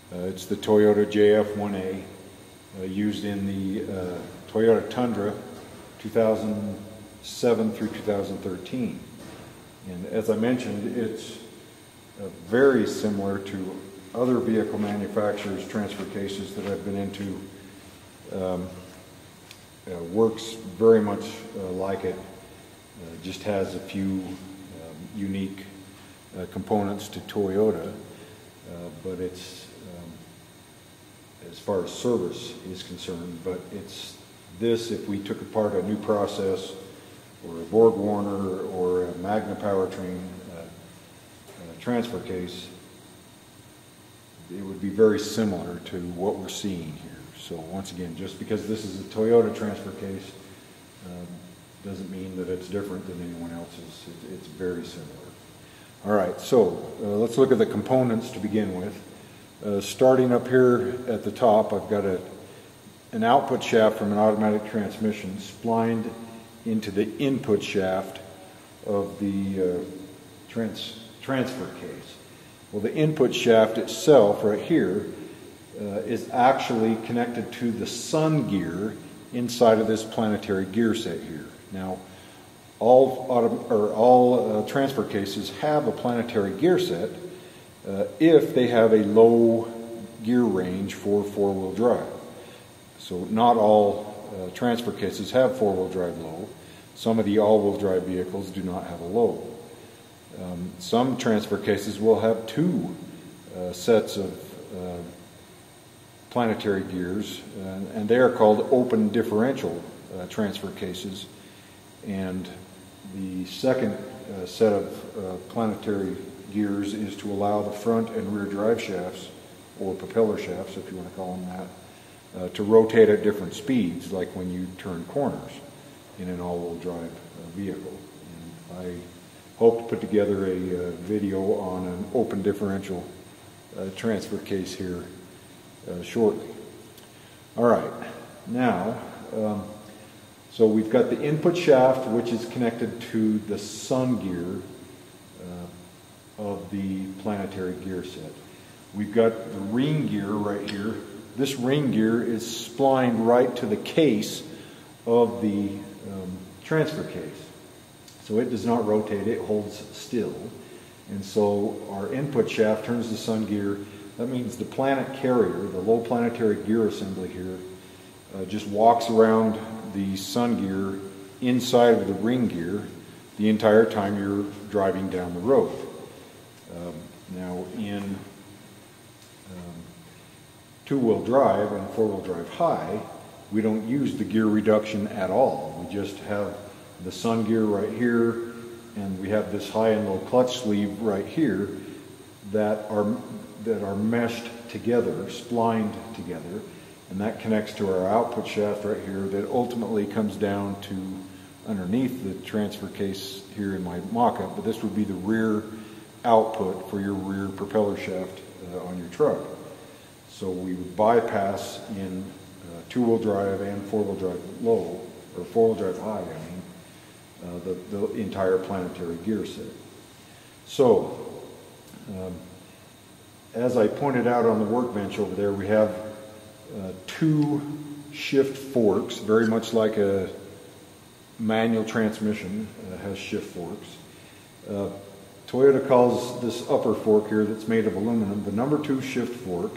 It's the Toyota JF1A used in the Toyota Tundra 2007 through 2013. And as I mentioned, it's very similar to other vehicle manufacturers' transfer cases that I've been into. Works very much like it, just has a few unique components to Toyota, but it's as far as service is concerned, but it's this, if we took apart a new process or a Borg-Warner or a Magna Powertrain transfer case, it would be very similar to what we're seeing here. So once again, just because this is a Toyota transfer case doesn't mean that it's different than anyone else's. It's very similar. All right, so let's look at the components to begin with. Starting up here at the top, I've got an output shaft from an automatic transmission splined into the input shaft of the transfer case. Well, the input shaft itself right here is actually connected to the sun gear inside of this planetary gear set here. Now, all transfer cases have a planetary gear set if they have a low gear range for four-wheel drive. So not all transfer cases have four-wheel drive low. Some of the all-wheel drive vehicles do not have a low. Some transfer cases will have two sets of planetary gears, and they are called open differential transfer cases. And the second set of planetary gears is to allow the front and rear drive shafts, or propeller shafts if you want to call them that, to rotate at different speeds, like when you turn corners in an all-wheel drive vehicle. And I hope to put together a video on an open differential transfer case here shortly. All right, now, so we've got the input shaft, which is connected to the sun gear of the planetary gear set. We've got the ring gear right here. This ring gear is splined right to the case of the transfer case. So it does not rotate, it holds still. And so our input shaft turns the sun gear. That means the planet carrier, the low planetary gear assembly here, just walks around the sun gear inside of the ring gear the entire time you're driving down the road. Now in two-wheel drive and four-wheel drive high, we don't use the gear reduction at all. We just have the sun gear right here, and we have this high and low clutch sleeve right here that are meshed together, splined together, and that connects to our output shaft right here that ultimately comes down to underneath the transfer case here in my mock-up, but this would be the rear output for your rear propeller shaft on your truck. So we would bypass in two-wheel drive and four-wheel drive low, or four-wheel drive high, I mean, the entire planetary gear set. So, as I pointed out on the workbench over there, we have two shift forks, very much like a manual transmission has shift forks. Toyota calls this upper fork here that's made of aluminum the number 2 shift fork,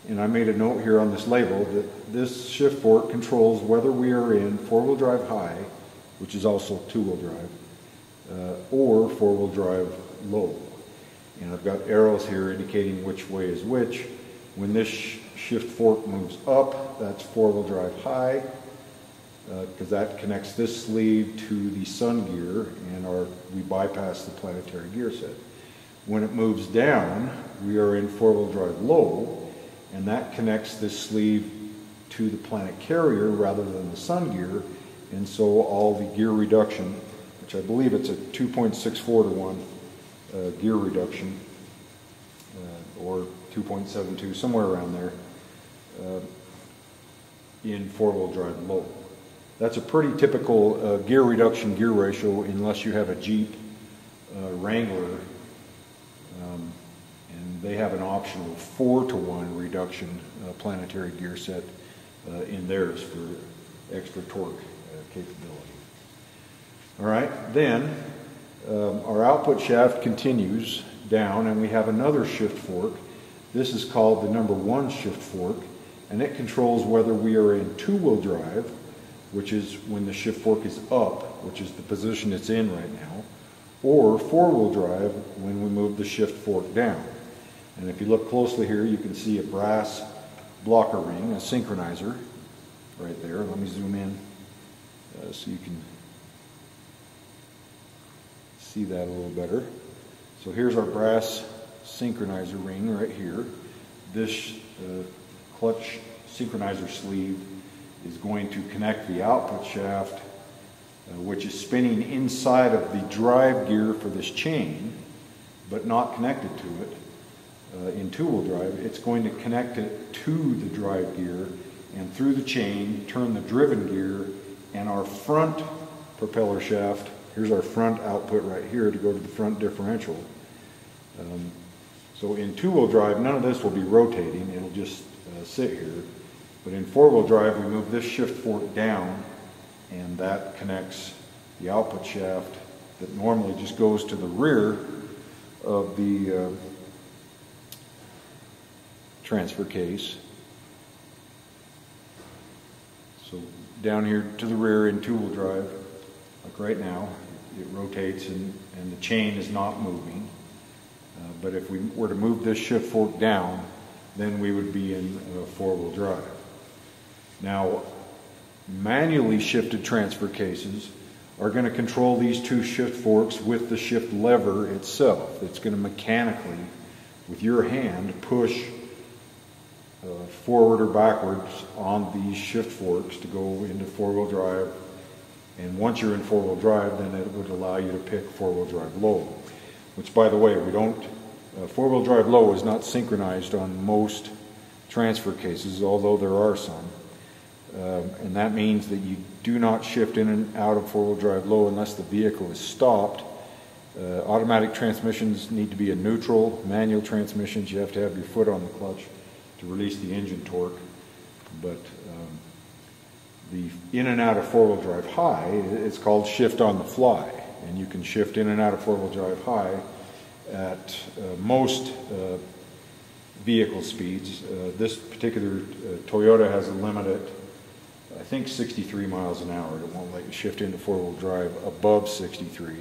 and I made a note here on this label that this shift fork controls whether we are in four-wheel drive high, which is also two-wheel drive, or four-wheel drive low. And I've got arrows here indicating which way is which. When this shift fork moves up, that's four-wheel drive high, because that connects this sleeve to the sun gear, and we bypass the planetary gear set. When it moves down, we are in four-wheel drive low, and that connects this sleeve to the planet carrier rather than the sun gear, and so all the gear reduction, which I believe it's a 2.64 to 1 gear reduction, or 2.72, somewhere around there, in four-wheel drive low. That's a pretty typical gear reduction gear ratio, unless you have a Jeep Wrangler And they have an optional 4-to-1 reduction planetary gear set in theirs for extra torque capability. All right, then our output shaft continues down, and we have another shift fork. This is called the number 1 shift fork, and it controls whether we are in 2-wheel drive, which is when the shift fork is up, which is the position it's in right now, or 4-wheel drive when we move the shift fork down. And if you look closely here, you can see a brass blocker ring, a synchronizer, right there. Let me zoom in so you can see that a little better. So here's our brass synchronizer ring right here. This clutch synchronizer sleeve is going to connect the output shaft, which is spinning inside of the drive gear for this chain, but not connected to it in 2-wheel drive. It's going to connect it to the drive gear and through the chain, turn the driven gear, and our front propeller shaft, here's our front output right here to go to the front differential. So in 2-wheel drive, none of this will be rotating, it'll just sit here. But in 4-wheel drive, we move this shift fork down, and that connects the output shaft that normally just goes to the rear of the transfer case. So down here to the rear in 2-wheel drive, like right now, it rotates and the chain is not moving. But if we were to move this shift fork down, then we would be in 4-wheel drive. Now, manually shifted transfer cases are going to control these 2 shift forks with the shift lever itself. It's going to mechanically, with your hand, push forward or backwards on these shift forks to go into 4-wheel drive. And once you're in 4-wheel drive, then it would allow you to pick 4-wheel drive low. Which, by the way, we don't, 4-wheel drive low is not synchronized on most transfer cases, although there are some. And that means that you do not shift in and out of 4-wheel drive low unless the vehicle is stopped. Automatic transmissions need to be a neutral. Manual transmissions, you have to have your foot on the clutch to release the engine torque. But the in and out of 4-wheel drive high, it's called shift on the fly. And you can shift in and out of 4-wheel drive high at most vehicle speeds. This particular Toyota has a limit at, I think, 63 miles an hour. It won't let you shift into 4-wheel drive above 63.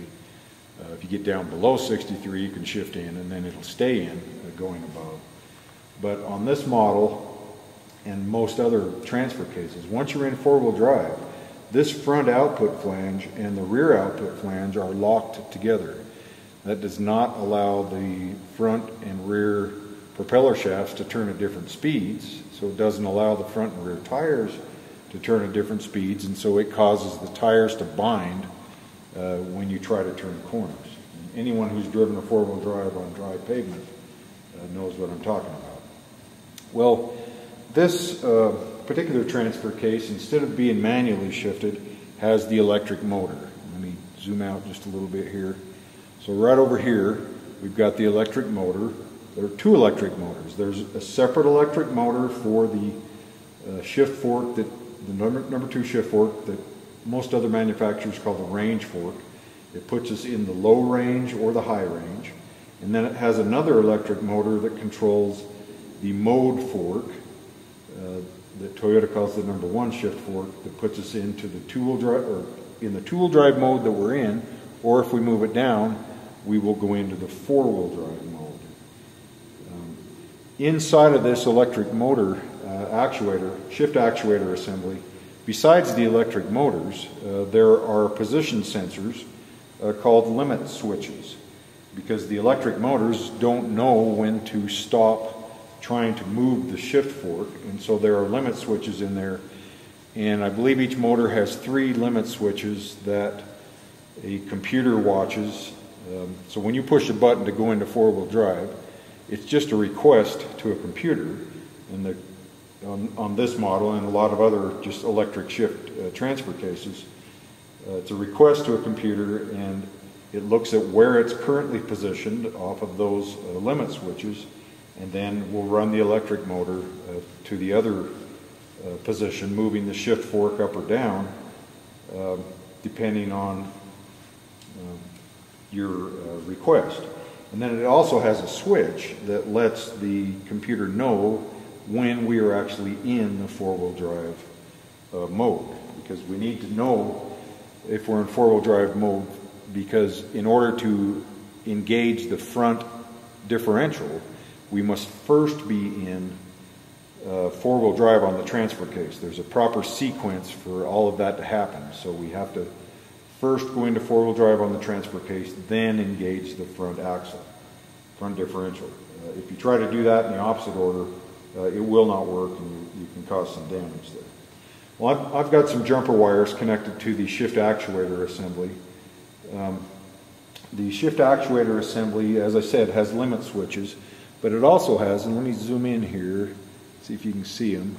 If you get down below 63, you can shift in, and then it'll stay in going above. But on this model and most other transfer cases, once you're in 4-wheel drive, this front output flange and the rear output flange are locked together. That does not allow the front and rear propeller shafts to turn at different speeds, so it doesn't allow the front and rear tires to turn at different speeds, and so it causes the tires to bind when you try to turn corners. And anyone who's driven a 4-wheel drive on dry pavement knows what I'm talking about. Well, this particular transfer case, instead of being manually shifted, has the electric motor. Let me zoom out just a little bit here. So right over here, we've got the electric motor. There are 2 electric motors. There's a separate electric motor for the shift fork, that the number 2 shift fork that most other manufacturers call the range fork. It puts us in the low range or the high range. And then it has another electric motor that controls the mode fork that Toyota calls the number 1 shift fork, that puts us into the 2-wheel drive, or in the 2-wheel drive mode that we're in, or if we move it down, we will go into the 4-wheel drive mode. Inside of this electric motor actuator, shift actuator assembly, besides the electric motors, there are position sensors called limit switches, because the electric motors don't know when to stop trying to move the shift fork, and so there are limit switches in there. And I believe each motor has 3 limit switches that a computer watches. So when you push a button to go into 4-wheel drive, it's just a request to a computer. And on this model and a lot of other just electric shift transfer cases, it's a request to a computer, and It looks at where it's currently positioned off of those limit switches, and then we'll run the electric motor to the other position, moving the shift fork up or down, depending on your request. And then it also has a switch that lets the computer know when we are actually in the four-wheel drive mode, because we need to know if we're in four-wheel drive mode, because in order to engage the front differential, we must first be in four-wheel drive on the transfer case. There's a proper sequence for all of that to happen. So we have to first go into four-wheel drive on the transfer case, then engage the front axle, front differential. If you try to do that in the opposite order, it will not work, and you can cause some damage there. Well, I've got some jumper wires connected to the shift actuator assembly. The shift actuator assembly, as I said, has limit switches, but it also has, and let me zoom in here, see if you can see them,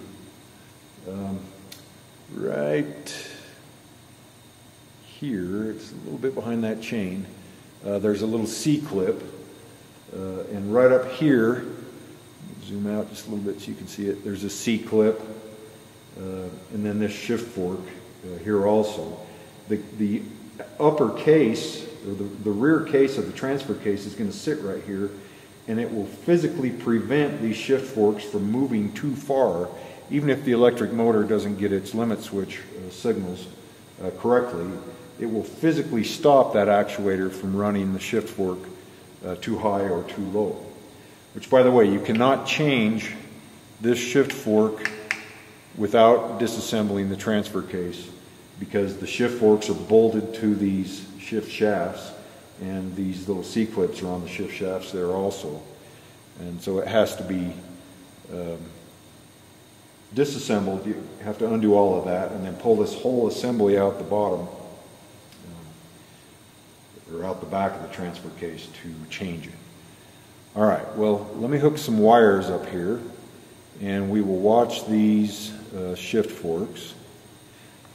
right here, it's a little bit behind that chain, there's a little C-clip, and right up here, zoom out just a little bit so you can see it, there's a C-clip, and then this shift fork here also. The upper case, or the rear case of the transfer case, is going to sit right here, and it will physically prevent these shift forks from moving too far, even if the electric motor doesn't get its limit switch signals correctly. It will physically stop that actuator from running the shift fork too high or too low. Which, by the way, you cannot change this shift fork without disassembling the transfer case, because the shift forks are bolted to these shift shafts, and these little C-clips are on the shift shafts there also. And so it has to be disassembled. You have to undo all of that and then pull this whole assembly out the bottom, or out the back of the transfer case to change it. All right, well, let me hook some wires up here, and we will watch these shift forks.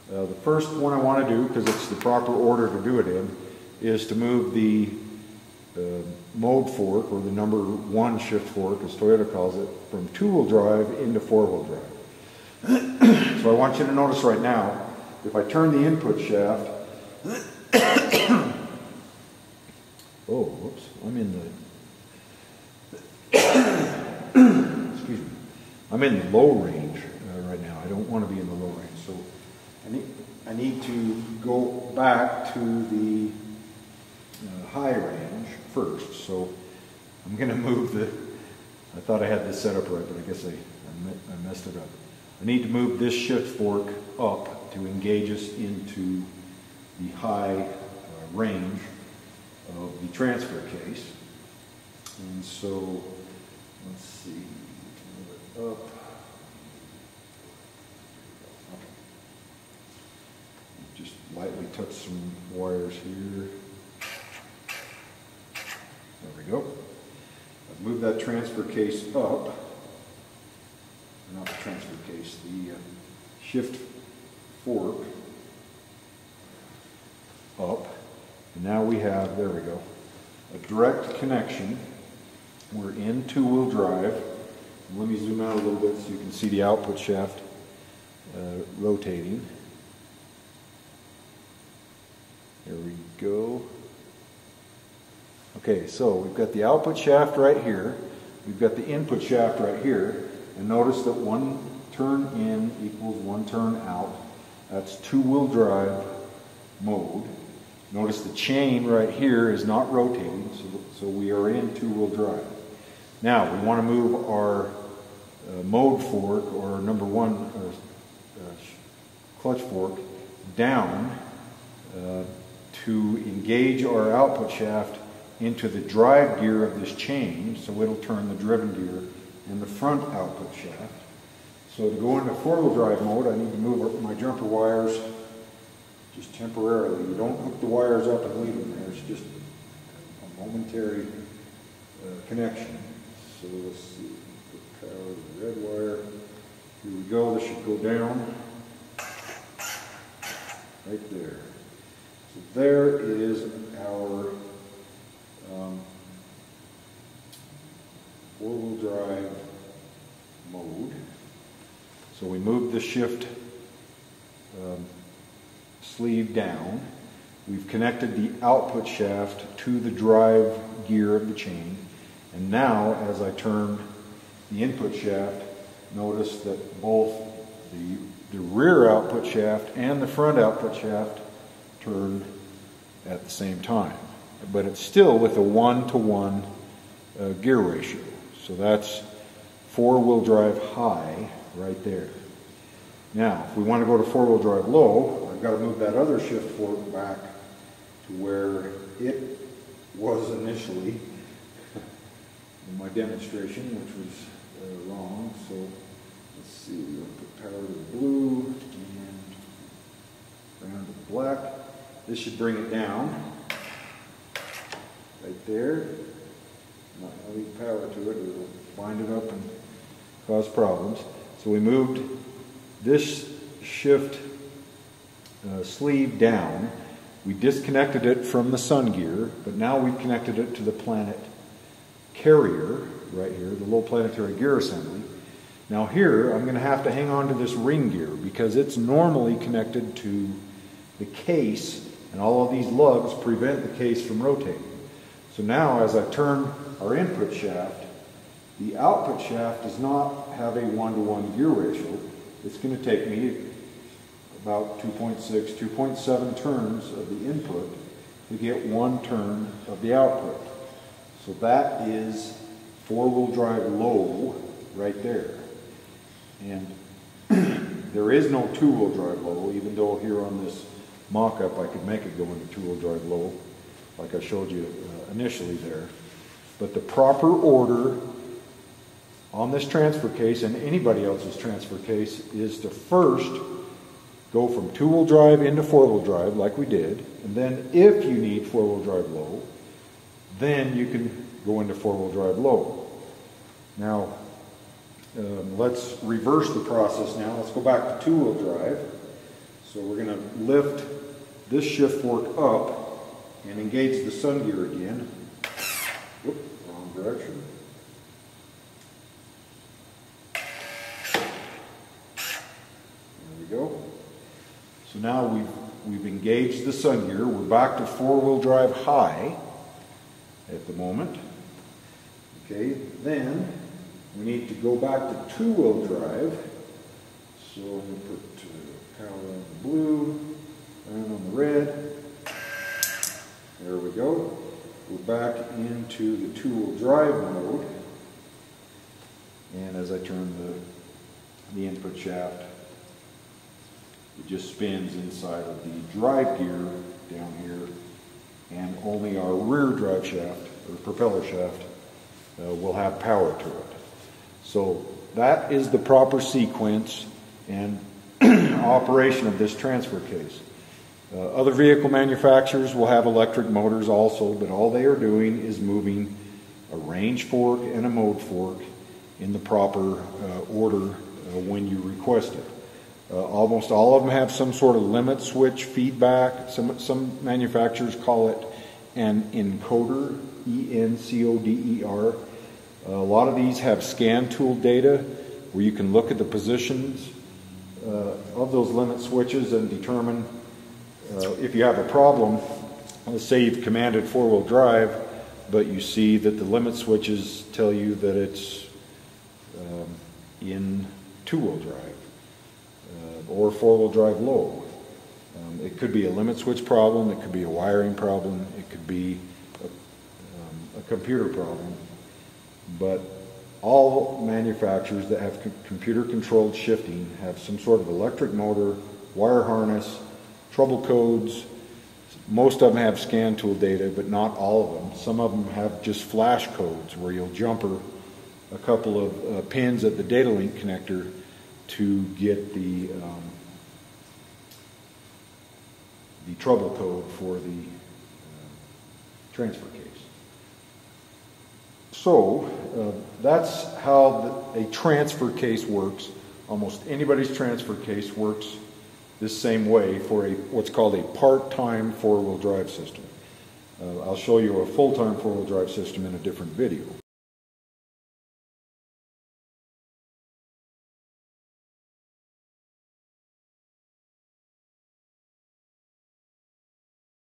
The first one I want to do, because it's the proper order to do it in, is to move the mode fork, or the number 1 shift fork, as Toyota calls it, from two-wheel drive into four-wheel drive. So I want you to notice right now, if I turn the input shaft, oh, whoops, I'm in the, excuse me, I'm in the low range right now. I don't want to be in the low range, so I need to go back to the high range first. So I'm going to move the, I thought I had this set up right, but I guess I messed it up. I need to move this shift fork up to engage us into the high range of the transfer case. And so, let's see, move it up. Okay. Just lightly touch some wires here. There we go. I've moved that transfer case up. Not the transfer case, the shift fork up. And now we have, there we go, a direct connection. We're in two-wheel drive. Let me zoom out a little bit so you can see the output shaft rotating. There we go. Okay, so we've got the output shaft right here. We've got the input shaft right here. And notice that one turn in equals one turn out. That's two-wheel drive mode. Notice the chain right here is not rotating, so we are in two-wheel drive. Now, we want to move our mode fork, or number 1 clutch fork, down to engage our output shaft into the drive gear of this chain, so it'll turn the driven gear in the front output shaft. So to go into four-wheel drive mode, I need to move my jumper wires just temporarily. You don't hook the wires up and leave them there. It's just a momentary connection. So let's see, put power to the red wire. Here we go. This should go down right there. So there is our four-wheel drive mode. So we moved the shift sleeve down. We've connected the output shaft to the drive gear of the chain. And now, as I turn the input shaft, notice that both the rear output shaft and the front output shaft turn at the same time. But it's still with a 1-to-1 gear ratio. So that's four-wheel drive high right there. Now, if we want to go to four-wheel drive low, I've got to move that other shift fork back to where it was initially in my demonstration, which was wrong. So let's see, we'll put power to the blue and brown to the black. This should bring it down right there. Not having power to it, it'll bind it up and cause problems. So we moved this shift sleeve down. We disconnected it from the sun gear, but now we've connected it to the planet carrier right here, the low planetary gear assembly. Now here, I'm going to have to hang on to this ring gear because it's normally connected to the case, and all of these lugs prevent the case from rotating. So now, as I turn our input shaft, the output shaft does not have a 1-to-1 gear ratio. It's going to take me about 2.6, 2.7 turns of the input to get 1 turn of the output. So that is four-wheel drive low right there. And there is no two-wheel drive low, even though here on this mock-up I could make it go into two-wheel drive low, like I showed you initially there. But the proper order on this transfer case and anybody else's transfer case is to first go from two-wheel drive into four-wheel drive like we did, and then if you need four-wheel drive low, then you can go into four-wheel drive low. Now, let's reverse the process now. Let's go back to two-wheel drive. So we're going to lift this shift fork up and engage the sun gear again. Whoop, wrong direction. There we go. So now we've engaged the sun gear. We're back to four-wheel drive high at the moment. Okay, then we need to go back to two-wheel drive. So I'm going to put power on the blue, and on the red. There we go. We're back into the two-wheel drive mode. And as I turn the input shaft, it just spins inside of the drive gear down here, and only our rear drive shaft, or propeller shaft, will have power to it. So that is the proper sequence and operation of this transfer case. Other vehicle manufacturers will have electric motors also, but all they are doing is moving a range fork and a mode fork in the proper order when you request it. Almost all of them have some sort of limit switch feedback. Some manufacturers call it an encoder, E-N-C-O-D-E-R. A lot of these have scan tool data where you can look at the positions of those limit switches and determine if you have a problem. Let's say you've commanded four-wheel drive, but you see that the limit switches tell you that it's in two-wheel drive or four-wheel drive low. It could be a limit switch problem, it could be a wiring problem, it could be a computer problem. But all manufacturers that have computer-controlled shifting have some sort of electric motor, wire harness, trouble codes. Most of them have scan tool data, but not all of them. Some of them have just flash codes where you'll jumper a couple of pins at the data link connector to get the trouble code for the transfer case. So that's how a transfer case works. Almost anybody's transfer case works this same way for what's called a part-time four-wheel drive system. I'll show you a full-time four-wheel drive system in a different video.